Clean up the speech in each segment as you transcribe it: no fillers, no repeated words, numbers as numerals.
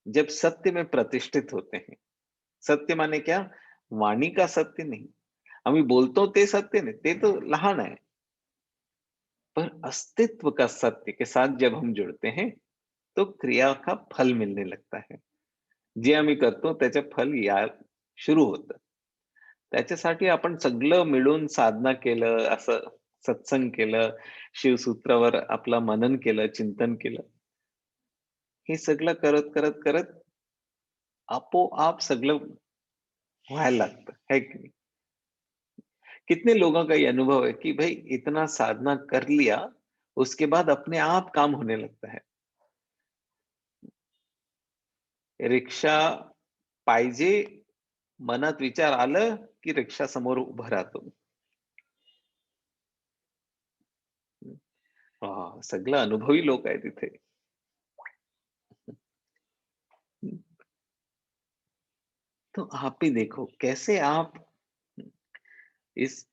जब सत्य में प्रतिष्ठित होते हैं। सत्य माने क्या? वाणी का सत्य नहीं। आम्ही बोलतो ते सत्य नाही, ते तो लहान आहे. पर अस्तित्व का सत्य के साथ जब हम जुड़ते हैं, तो क्रिया का फल मिलने लगता है. जे आम्ही करतो त्याचं फल या सुरू होतं. त्याच्यासाठी आपण सगळं मिळून साधना केलं, असं सत्संग केलं, शिवसूत्रावर आपलं मनन केलं, चिंतन केलं. हे सगळं करत आपोआप सगळं व्हायला लागतं, है की नाही? कितने लोगों का ये अनुभव है कि भाई इतना साधना कर लिया, उसके बाद अपने आप काम होने लगता है. रिक्षा पाहिजे, मनात विचार आलं, की रिक्षा समोर उभा राहतो. हां, सगळं अनुभवी लोक आहेत तिथे. तो आप भी देखो कैसे आप इस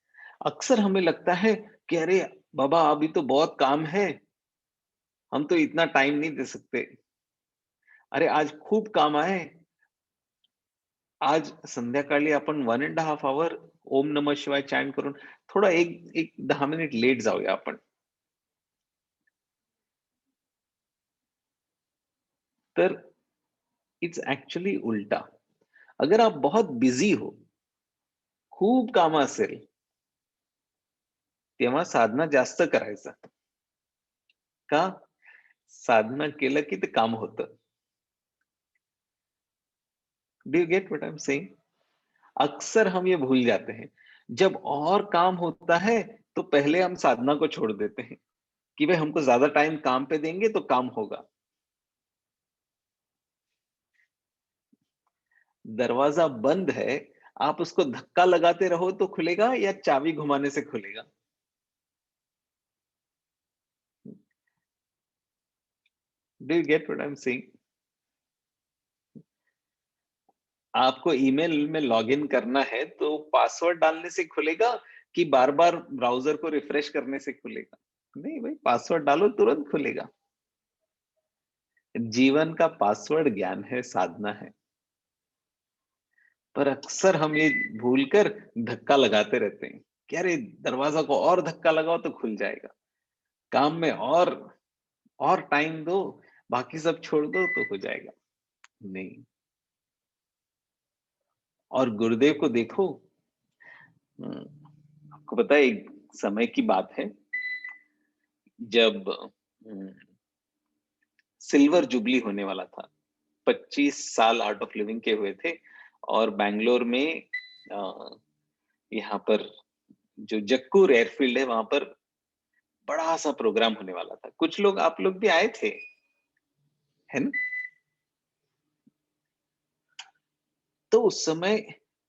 अक्सर हमें लगता है कि अरे बाबा अभी तो बहुत काम है, हम तो इतना टाइम नहीं दे सकते. अरे आज खूप काम आहे. आज संध्याकाळी आपण 1 1/2 हॉवर ओम नमः शिवाय चॅन्ट करून थोडा एक एक 10 मिनिट लेट जाऊया आपण. तर इट्स ॲक्चुअली उलटा. अगर आप बहुत बिझी हो, खूप कामं असेल, तेव्हा साधना जास्त करायचा. का? साधना केलं की ते काम होतं. Do you get what I am saying? अक्सर हम ये भूल जाते हैं. जब और काम होता है, तो पहले हम साधना को छोड़ देते हैं, कि भाई हमको ज़्यादा टाइम काम पे देंगे तो काम होगा. दरवाज़ा बंद है, आप उसको धक्का लगाते रहो तो खुलेगा या चाबी घुमाने से खुलेगा? Do you get what I am saying? आपको ईमेल में लॉगिन करना है, तो पासवर्ड डालने से खुलेगा कि बार-बार ब्राउज़र को रिफ्रेश करने से खुलेगा? नहीं भाई, पासवर्ड डालो तुरंत खुलेगा. जीवन का पासवर्ड ज्ञान है, साधना है. पर अक्सर हम ये भूलकर धक्का लगाते रहते हैं कि अरे दरवाजा को और धक्का लगाओ तो खुल जाएगा. काम में और टाइम दो, बाकी सब छोड़ दो तो हो जाएगा. नहीं. और गुरुदेव को देखो. हम्म, आपको पता है एक समय की बात है जब सिल्वर जुबली होने वाला था. 25 साल आर्ट ऑफ लिविंग के हुए थे और बैंगलोर में यहाँ पर जो जक्कूर एयरफील्ड है वहां पर बड़ा सा प्रोग्राम होने वाला था. कुछ लोग आप लोग भी आए थे, है ना? तो उस समय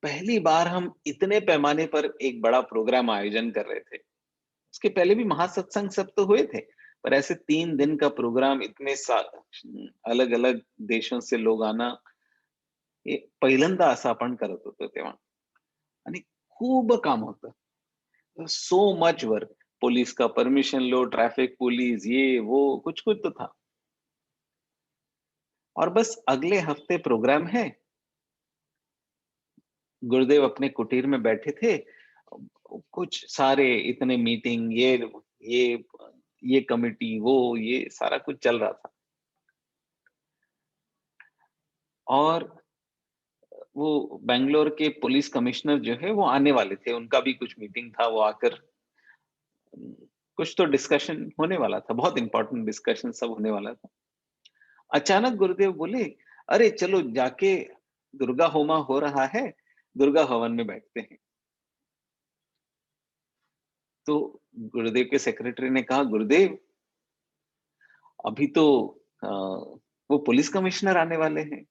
पहली बार हम इतने पैमाने पर एक बड़ा प्रोग्राम आयोजन कर रहे थे. उसके पहले भी महासत्संग सब तो हुए थे, पर ऐसे 3 दिन का प्रोग्राम इतने अलग अलग देशों से लोग आना, हे पहिल्यांदा असं आपण करत होतो तेव्हा. आणि खूप काम होतं. So much work. पुलिस का परमिशन लो, ट्रैफिक पुलिस, ये वो कुछ कुछ तो था. और बस अगले हफ्ते प्रोग्राम है. गुरुदेव अपने कुटीर में बैठे थे. कुछ सारे इतने मीटिंग, ये ये कमिटी, वो ये सारा कुछ चल रहा था. और वो बैंगलोर के पुलिस कमिश्नर जो है वो आने वाले थे. उनका भी कुछ मीटिंग था. वो आकर कुछ तो डिस्कशन होने वाला था. बहुत इंपॉर्टेंट डिस्कशन सब होने वाला था. अचानक गुरुदेव बोले, अरे चलो जाके दुर्गा होमा हो रहा है, दुर्गा हवन में बैठते हैं. तो गुरुदेव के सेक्रेटरी ने कहा, गुरुदेव अभी तो वो पुलिस कमिश्नर आने वाले हैं,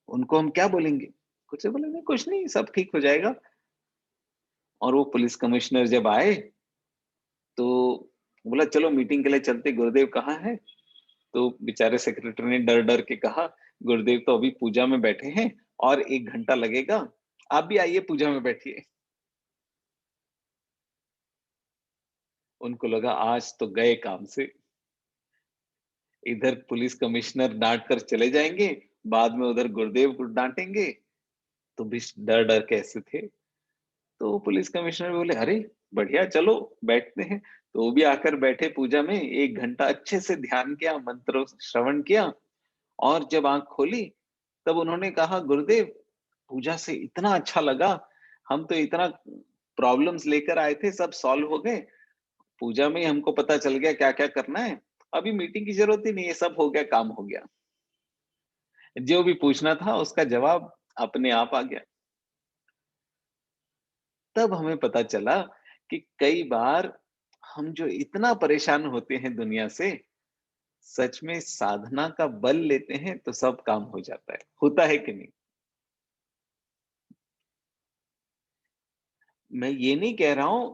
उनको हम क्या बोलेंगे? कुछ बोले, नहीं कुछ नहीं, सब ठीक हो जाएगा. और वो पुलिस कमिश्नर जब आए तो बोला चलो मीटिंग के लिए चलते. गुरुदेव कहाँ है? तो बेचारे सेक्रेटरी ने डर डर के कहा, गुरुदेव तो अभी पूजा में बैठे हैं और 1 घंटा लगेगा, आप भी आइए पूजा में बैठिए. उनको लगा आज तो गए काम से. इधर पुलिस कमिश्नर डांट कर चले जाएंगे, बाद में उधर गुरुदेव को डांटेंगे, तो भी डर डर के ऐसे थे। तो पुलिस कमिश्नर बोले, अरे बढ़िया, चलो बैठते हैं। तो वो भी आकर बैठे पूजा में, 1 घंटा अच्छे से ध्यान किया, मंत्र श्रवण किया। और जब आंख खोली, तब उन्होंने कहा, गुरुदेव, पूजा से इतना अच्छा लगा, हम तो इतना प्रॉब्लम्स लेकर आए थे, सब सॉल्व हो गए। पूजा में ही हमको पता चल गया क्या क्या करना है। अभी मीटिंग की जरूरत ही नहीं है, सब हो गया, काम हो गया। जो भी पूछना था उसका जवाब अपने आप आ गया। तब हमें पता चला कि कई बार हम जो इतना परेशान होते हैं दुनिया से, सच में साधना का बल लेते हैं तो सब काम हो जाता है। होता है कि नहीं? मैं ये नहीं कह रहा हूं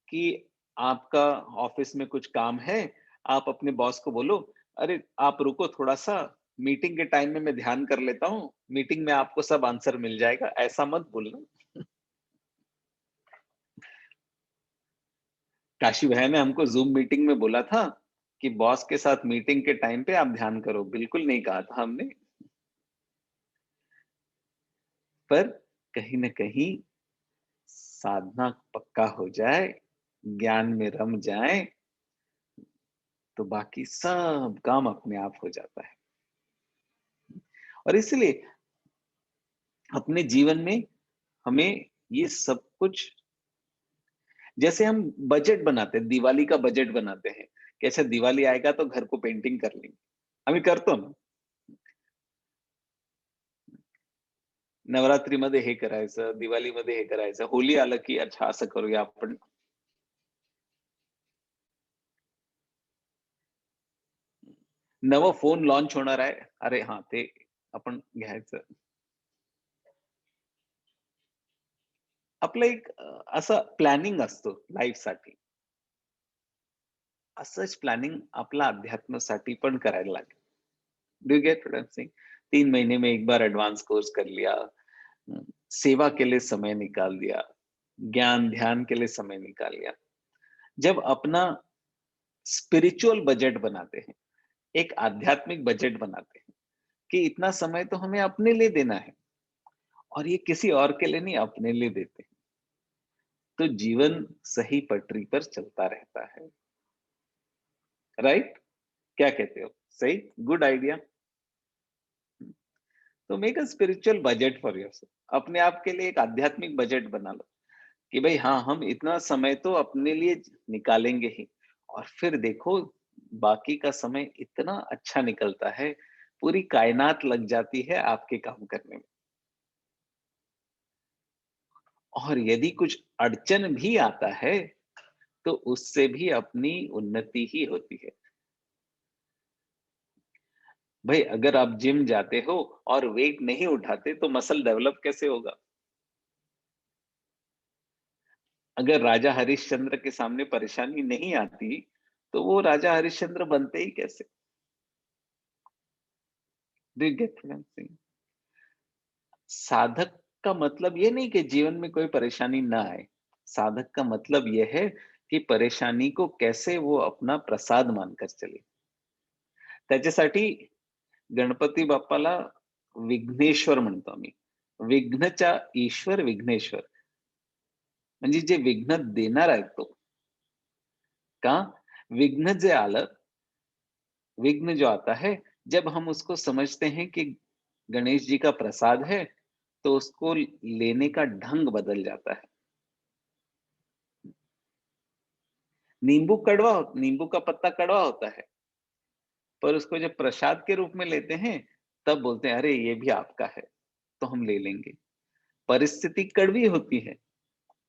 कि आपका ऑफिस में कुछ काम है, आप अपने बॉस को बोलो, अरे आप रुको थोड़ा सा, मीटिंग के टाइम में मैं ध्यान कर लेता हूँ, मीटिंग में आपको सब आंसर मिल जाएगा, ऐसा मत बोलना। काशी भाई ने हमको जूम मीटिंग में बोला था कि बॉस के साथ मीटिंग के टाइम पे आप ध्यान करो, बिल्कुल नहीं कहा था हमने। पर कहीं न कहीं साधना पक्का हो जाए, ज्ञान में रम जाए, तो बाकी सब काम अपने आप हो जाता है। और इसलिए अपने जीवन में हमें ये सब कुछ, जैसे हम बजट बनाते हैं, दिवाली का बजट बनाते हैं कि अच्छा दिवाली आएगा तो घर को पेंटिंग कर लेंगे, आम्ही करतो ना. नवरात्रीमध्ये हे करायचं, दिवाळीमध्ये हे करायचं, होली आलं की अच्छा असं करूया आपण. नवं फोन लॉन्च होणार आहे, अरे हा ते आपण घ्यायचं. आपलं एक असं प्लॅनिंग असतो लाईफसाठी. असंच प्लॅनिंग आपल्या अध्यात्मासाठी पण करायला लागेल. Do you get what I am saying? 3 महीने में एक बार एडवांस कोर्स कर लिया, सेवा के लिए समय निकाल दिया, ज्ञान ध्यान के लिए समय निकाल लिया। जब अपना स्पिरिचुअल बजट बनाते हैं, एक आध्यात्मिक बजट बनाते हैं कि इतना समय तो हमें अपने लिए देना है, और ये किसी और के लिए नहीं, अपने लिए देते हैं, तो जीवन सही पटरी पर चलता रहता है। राइट? क्या कहते हो? सही? Good idea. तो make a spiritual budget for yourself. अपने आप के लिए एक आध्यात्मिक बजट बना लो कि भाई हाँ, हम इतना समय तो अपने लिए निकालेंगे ही, और फिर देखो बाकी का समय इतना अच्छा निकलता है, पूरी कायनात लग जाती है आपके काम करने में। और यदि कुछ अड़चन भी आता है, तो उससे भी अपनी उन्नति ही होती है। भाई अगर आप जिम जाते हो और वेट नहीं उठाते तो मसल डेवलप कैसे होगा? अगर राजा हरिश्चंद्र के सामने परेशानी नहीं आती, तो वो राजा हरिश्चंद्र बनते ही कैसे? Do you get what I am saying? साधक का मतलब ये नहीं कि जीवन में कोई परेशानी ना आए। साधक का मतलब ये है कि परेशानी को कैसे वो अपना प्रसाद मानकर चले। त्याच्यासाठी गणपती बाप्पाला विघ्नेश्वर म्हणतो आम्ही. विघ्नचा ईश्वर विघ्नेश्वर. म्हणजे जे विघ्न देणार आहे तो. का? विघ्न जे आलं, विघ्न जो आता है, जब हम उसको समझते हैं कि गणेश जी का प्रसाद है, तो उसको लेने का ढंग बदल जाता है। नींबू का पत्ता कड़वा होता है, पर उसको जब प्रसाद के रूप में लेते हैं, तब बोलते हैं अरे ये भी आपका है, तो हम ले लेंगे। परिस्थिति कड़वी होती है,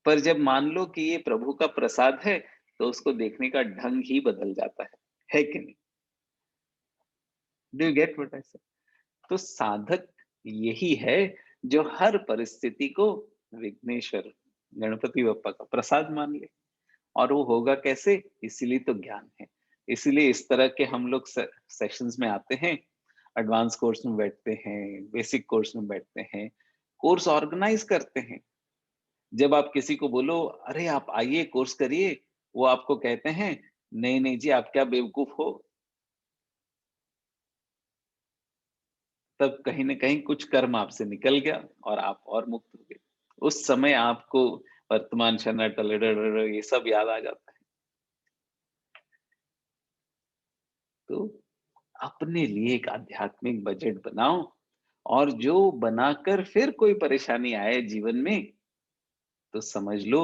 पर जब मान लो कि ये प्रभु का प्रसाद है, तो उसको देखने का ढंग ही बदल जाता है कि नहीं? Do you get what I से? तो साधक यही है जो हर परिस्थिति को विघ्नेश्वर गणपति बप्पा का प्रसाद मान ले। और वो होगा कैसे? इसीलिए तो ज्ञान है। इसीलिए इस तरह के हम लोग सेशंस में आते हैं, एडवांस कोर्स में बैठते हैं, बेसिक कोर्स में बैठते हैं, कोर्स ऑर्गेनाइज करते हैं। जब आप किसी को बोलो अरे आप आइए कोर्स करिए, वो आपको कहते हैं नहीं नहीं जी, आप क्या बेवकूफ हो, तब कहीं न कहीं कुछ कर्म आपसे निकल गया और आप और मुक्त हो गए। उस समय आपको वर्तमान क्षण टल ये सब याद आ जाता है। तो अपने लिए एक आध्यात्मिक बजट बनाओ, और जो बनाकर फिर कोई परेशानी आए जीवन में, तो समझ लो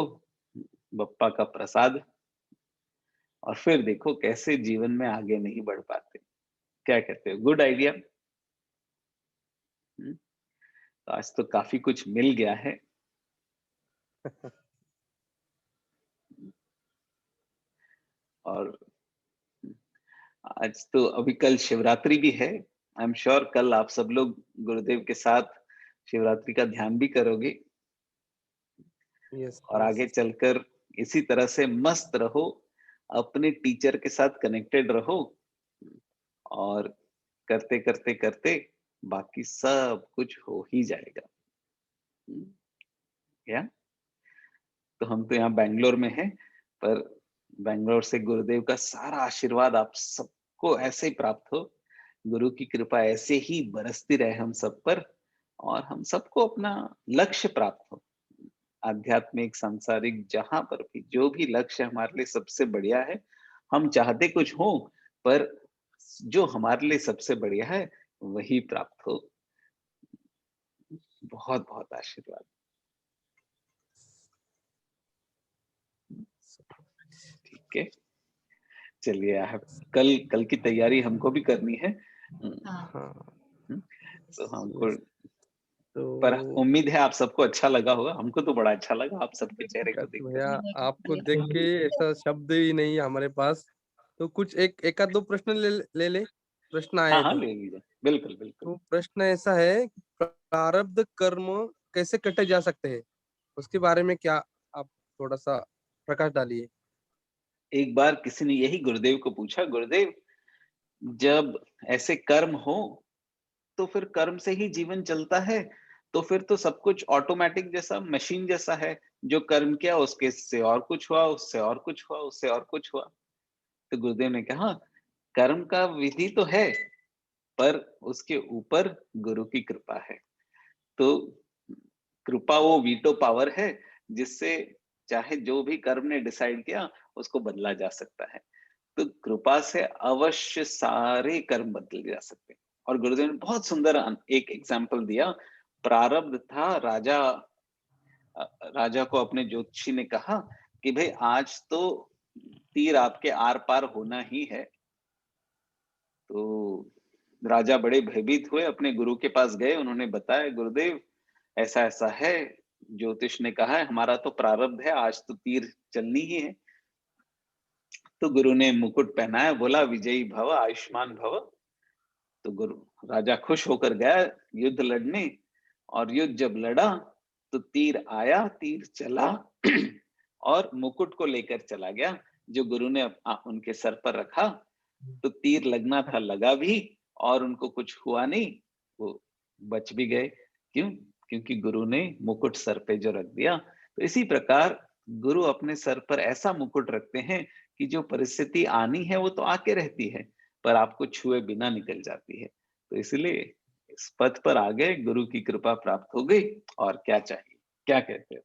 बप्पा का प्रसाद, और फिर देखो कैसे जीवन में आगे नहीं बढ़ पाते। क्या कहते हो? Good idea. तो आज तो काफी कुछ मिल गया है। और आज तो अभी कल शिवरात्रि भी है। आई एम श्योर कल आप सब लोग गुरुदेव के साथ शिवरात्रि का ध्यान भी करोगे, यस, और यस। आगे चलकर इसी तरह से मस्त रहो, अपने टीचर के साथ कनेक्टेड रहो, और करते करते करते बाकी सब कुछ हो ही जाएगा। हम्म, या तो हम तो यहाँ बैंगलोर में हैं, पर बैंगलोर से गुरुदेव का सारा आशीर्वाद आप सबको ऐसे ही प्राप्त हो। गुरु की कृपा ऐसे ही बरसती रहे हम सब पर, और हम सबको अपना लक्ष्य प्राप्त हो। आध्यात्मिक, सांसारिक, जहां पर भी जो भी लक्ष्य हमारे लिए सबसे बढ़िया है, हम चाहते कुछ हो, पर जो हमारे लिए सबसे बढ़िया है वही प्राप्त हो। बहुत बहुत आशीर्वाद। ठीक है, चलिए। आप कल कल की तैयारी हमको भी करनी है। हाँ। हाँ। तो हमको, यस। तो पर उम्मीद है आप सबको अच्छा लगा होगा। हमको तो बड़ा अच्छा लगा आप सबके चेहरे को विकास देखकर। भैया, मुझे बहुत आपको अच्छा देख लगा। के ऐसा शब्द ही नहीं है हमारे पास। तो कुछ एक आध दो प्रश्न ले ले, प्रश्न आए हाँ हैं हाँ, तो। ले लीजिए, बिल्कुल बिल्कुल। तो प्रश्न ऐसा है कि प्रारब्ध कर्म कैसे कटे जा सकते हैं, उसके बारे में क्या आप थोड़ा सा प्रकाश डालिए। एक बार किसी ने यही गुरुदेव को पूछा, गुरुदेव जब ऐसे कर्म हो तो फिर कर्म से ही जीवन चलता है, तो फिर तो सब कुछ ऑटोमेटिक जैसा, मशीन जैसा है। जो कर्म किया उसके से और कुछ हुआ, उससे और कुछ हुआ, उससे और कुछ हुआ। तो गुरुदेव ने कहा, कर्म का विधि तो है, पर उसके ऊपर गुरु की कृपा है। तो कृपा वो वीटो पावर है, जिससे चाहे जो भी कर्म ने डिसाइड किया उसको बदला जा सकता है। तो कृपा से अवश्य सारे कर्म बदले जा सकते हैं। और गुरुदेव ने बहुत सुंदर एक एग्जाम्पल दिया। प्रारब्ध था, राजा को अपने ज्योतिषी ने कहा कि भाई आज तो तीर आपके आर पार होना ही है। तो राजा बड़े भयभीत हुए, अपने गुरु के पास गए, उन्होंने बताया, गुरुदेव ऐसा ऐसा है, ज्योतिष ने कहा है हमारा तो प्रारब्ध है, आज तो तीर चलनी ही है। तो गुरु ने मुकुट पहनाया, बोला विजयी भव, आयुष्मान भव। तो गुरु राजा खुश होकर गया युद्ध लड़ने, और युद्ध जब लड़ा तो तीर आया, तीर चला और मुकुट को लेकर चला गया, जो गुरु ने उनके सर पर रखा। तो तीर लगना था, लगा भी, और उनको कुछ हुआ नहीं, वो बच भी गए। क्यों? क्योंकि गुरु ने मुकुट सर पे जो रख दिया। तो इसी प्रकार गुरु अपने सर पर ऐसा मुकुट रखते हैं कि जो परिस्थिति आनी है वो तो आके रहती है, पर आपको छुए बिना निकल जाती है। तो इसलिए इस पथ पर आ गए, गुरु की कृपा प्राप्त हो गई, और क्या चाहिए? क्या कहते हो?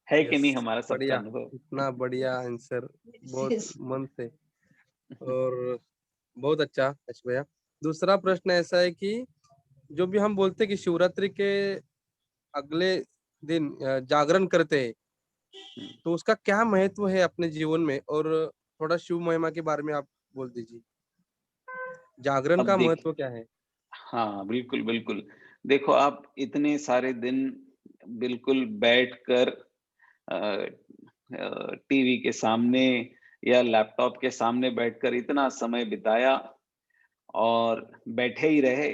है कि यस, नहीं हमारा सबका बढ़िया। अनुभव? इतना बढ़िया आंसर, बहुत Yes. मन से। और बहुत अच्छा यश भैया। दूसरा प्रश्न ऐसा है कि जो भी हम बोलते हैं कि शिवरात्रि के अगले दिन जागरण करते हैं, तो उसका क्या महत्व है अपने जीवन में, और थोड़ा शिव महिमा के बारे में आप बोल दीजिए। जागरण अब का देख, महत्व क्या है? हाँ बिल्कुल बिल्कुल। देखो आप इतने सारे दिन बिल्कुल बैठकर टीवी के सामने या लैपटॉप के सामने बैठकर इतना समय बिताया, और बैठे ही रहे।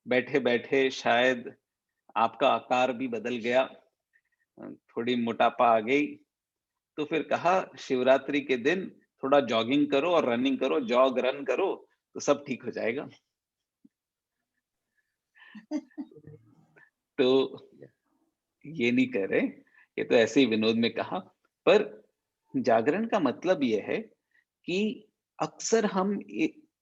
बैठे बैठे शायद आपका आकार भी बदल गया, थोड़ी मोटापा आ गई। तो फिर कहा शिवरात्रि के दिन थोड़ा जॉगिंग करो और रनिंग करो, जॉग रन करो, तो सब ठीक हो जाएगा। तो ये नहीं कह रहे, ये तो ऐसे ही विनोद में कहा। पर जागरण का मतलब यह है कि अक्सर हम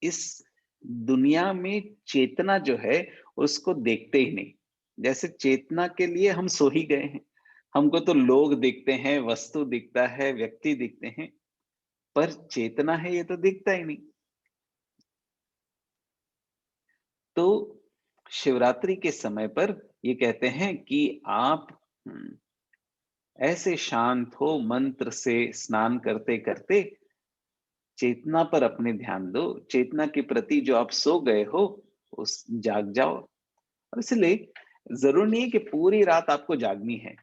इस दुनिया में चेतना जो है उसको देखते ही नहीं। जैसे चेतना के लिए हम सो ही गए हैं। हमको तो लोग दिखते हैं, वस्तु दिखता है, व्यक्ति दिखते हैं, पर चेतना है ये तो दिखता ही नहीं। तो शिवरात्रि के समय पर ये कहते हैं कि आप ऐसे शांत हो, मंत्र से स्नान करते करते चेतना पर अपने ध्यान दो। चेतना के प्रति जो आप सो गए हो उस जाग जाओ। और इसलिए जरूर नहीं है कि पूरी रात आपको जागनी है,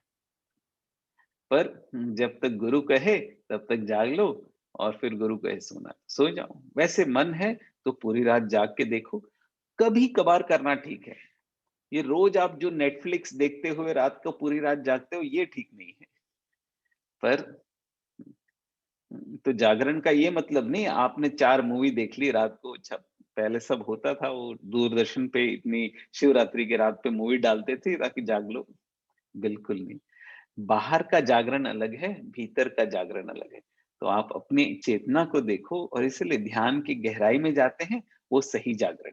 पर जब तक गुरु कहे तब तक जाग लो, और फिर गुरु कहे सोना सो जाओ। वैसे मन है तो पूरी रात जाग के देखो। कभी कभार करना ठीक है। ये रोज आप जो नेटफ्लिक्स देखते हुए रात को पूरी रात जागते हो ये ठीक नहीं है। पर तो जागरण का ये मतलब नहीं आपने 4 मूवी देख ली रात को। अच्छा, पहले सब होता था, वो दूरदर्शन पे इतनी शिवरात्रि की रात पे मूवी डालते थे ताकि जाग लो। बिल्कुल नहीं। बाहर का जागरण अलग है, भीतर का जागरण अलग है। तो आप अपनी चेतना को देखो, और इसलिए ध्यान की गहराई में जाते हैं, वो सही जागरण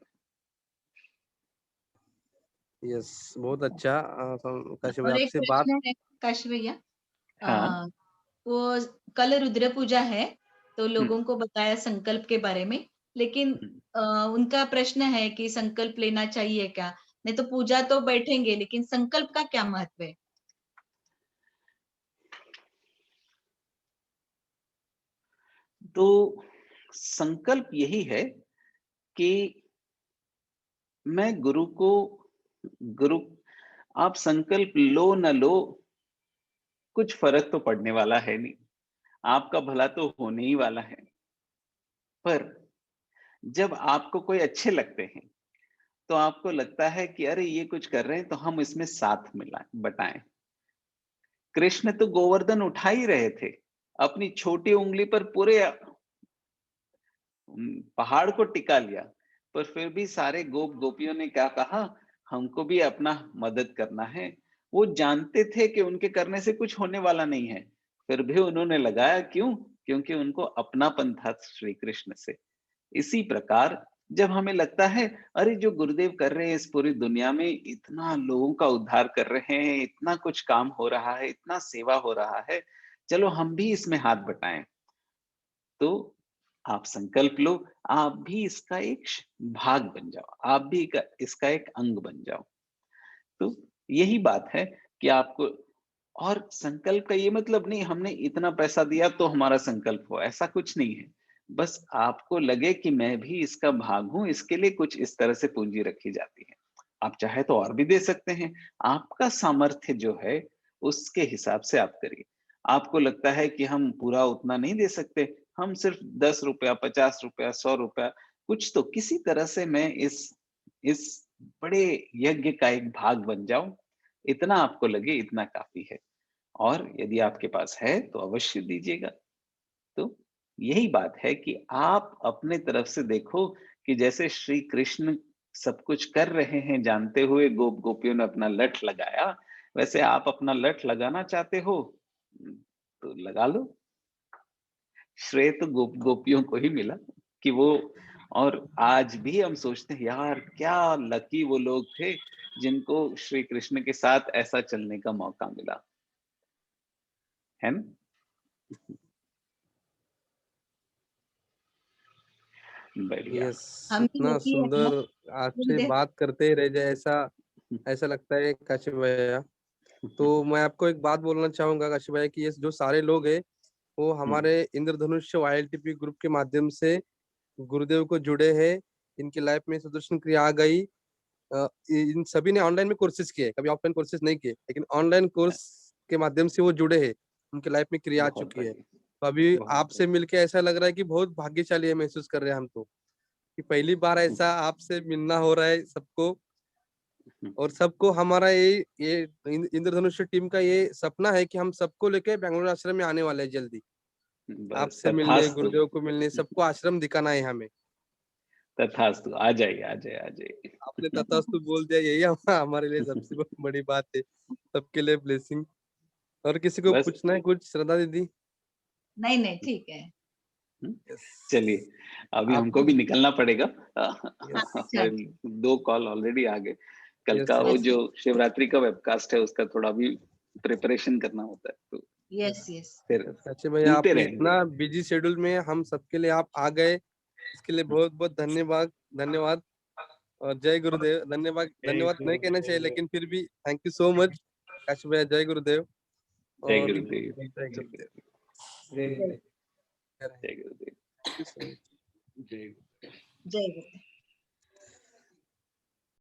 यस, बहुत अच्छा। काशी भाई और एक आपसे बात। प्रश्न है काशी भैया। है। हाँ। अ, वो कल रुद्र पूजा है, तो हम्म, लोगों को बताया संकल्प के बारे में, लेकिन हम्म। उनका प्रश्न है कि संकल्प लेना चाहिए क्या? नहीं तो पूजा तो बैठेंगे, लेकिन संकल्प का क्या महत्व है? तो संकल्प यही है कि मैं गुरु को गुरु आप संकल्प लो न लो, कुछ फर्क तो पड़ने वाला है नहीं। आपका भला तो होने ही वाला है। पर जब आपको कोई अच्छे लगते हैं, तो आपको लगता है कि अरे ये कुछ कर रहे हैं तो हम इसमें साथ मिलाएं, बटाएं। कृष्ण तो गोवर्धन उठा ही रहे थे, अपनी छोटी उंगली पर पूरे पहाड़ को टिका लिया। पर फिर भी सारे गोप गोपियों ने क्या कहा, हमको भी अपना मदद करना है। वो जानते थे कि उनके करने से कुछ होने वाला नहीं है, फिर भी उन्होंने लगाया। क्यों? क्योंकि उनको अपनापन था श्री कृष्ण से। इसी प्रकार जब हमें लगता है अरे जो गुरुदेव कर रहे हैं इस पूरी दुनिया में, इतना लोगों का उद्धार कर रहे हैं, इतना कुछ काम हो रहा है, इतना सेवा हो रहा है, चलो हम भी इसमें हाथ बटाएं। तो आप संकल्प लो, आप भी इसका एक भाग बन जाओ, आप भी इसका एक अंग बन जाओ। तो यही बात है कि आपको, और संकल्प का ये मतलब नहीं हमने इतना पैसा दिया तो हमारा संकल्प हो, ऐसा कुछ नहीं है। बस आपको लगे कि मैं भी इसका भाग हूं, इसके लिए कुछ इस तरह से पूंजी रखी जाती है। आप चाहे तो और भी दे सकते हैं। आपका सामर्थ्य जो है उसके हिसाब से आप करिए। आपको लगता है कि हम पूरा उतना नहीं दे सकते, हम सिर्फ 10 रुपया, 50 रुपया, 100 रुपया, कुछ तो किसी तरह से मैं इस बड़े यज्ञ का एक भाग बन जाऊं, इतना आपको लगे इतना काफी है। और यदि आपके पास है तो अवश्य दीजिएगा। तो यही बात है कि आप अपने तरफ से देखो कि जैसे श्री कृष्ण सब कुछ कर रहे हैं जानते हुए गोप गोपियों ने अपना लठ लगाया, वैसे आप अपना लठ लगाना चाहते हो, तो लगा लो। श्रेय तो गोपियों को ही मिला कि वो, और आज भी हम सोचते हैं यार क्या लकी वो लोग थे जिनको श्री कृष्ण के साथ ऐसा चलने का मौका मिला, है ना? बढ़िया। यस, हम भी इतना लकी है ना, सुंदर। आपसे गुरुदेव। बात करते ही रह जाए, ऐसा ऐसा लगता है काशी भैया। तो मैं आपको एक बात बोलना चाहूंगा काशी भैया कि ये जो सारे लोग हैं वो हमारे इंद्रधनुष YLTP ग्रुप के माध्यम से गुरुदेव को जुड़े हैं। इनकी लाइफ में सुदर्शन क्रिया आ गई। इन सभी ने ऑनलाइन में कोर्सेज किए, कभी ऑफलाइन कोर्सेज नहीं किए, लेकिन ऑनलाइन कोर्स के माध्यम से वो जुड़े हैं। उनकी लाइफ में क्रिया आ बहुत चुकी है। बढ़िया। तो अभी बहुत आपसे मिलके ऐसा लग रहा है कि बहुत भाग्यशाली है, महसूस कर रहे हैं हम तो कि पहली बार ऐसा आपसे मिलना हो रहा है सबको। और सबको हमारा ये इंद्रधनुष टीम का ये सपना है कि हम सबको लेके बेंगलुरु आश्रम में आने वाले हैं जल्दी। बस आपसे मिलने, तथास्तु। गुरुदेव को मिलने, सबको आश्रम दिखाना है हमें। तथास्तु, आ जाइए आ जाइए आ आपने जाइए। तथास्तु बोल दिया, यही हमारे लिए सबसे बड़ी बात है। सबके लिए ब्लेसिंग। और किसी को बस पूछना है कुछ, श्रद्धा दीदी? नहीं नहीं, ठीक है। चलिए, अभी आप हमको भी निकलना पड़ेगा। अच्छा, अच्छा। 2 कॉल ऑलरेडी आ गए। कल का वो Yes, जो शिवरात्रि का वेबकास्ट है उसका थोड़ा भी प्रिपरेशन करना होता है, तो yes, yes. फिर सचिन भैया, मिलते आपके रहेंगे। इतना बिजी शेड्यूल में हम सबके लिए आप आ गए, इसके लिए बहुत बहुत धन्यवाद, धन्यवाद। और जय गुरुदेव। धन्यवाद, धन्यवाद नहीं कहना चाहिए, लेकिन फिर भी thank you so much Kashi भैया। जय गुरुदेव। जय और गुरुदेव, जय जय गुरुदेव। गुरुदेव, जय जय गुरुदेव, Thank you so much. जय गुरुदेव। जय गुरु।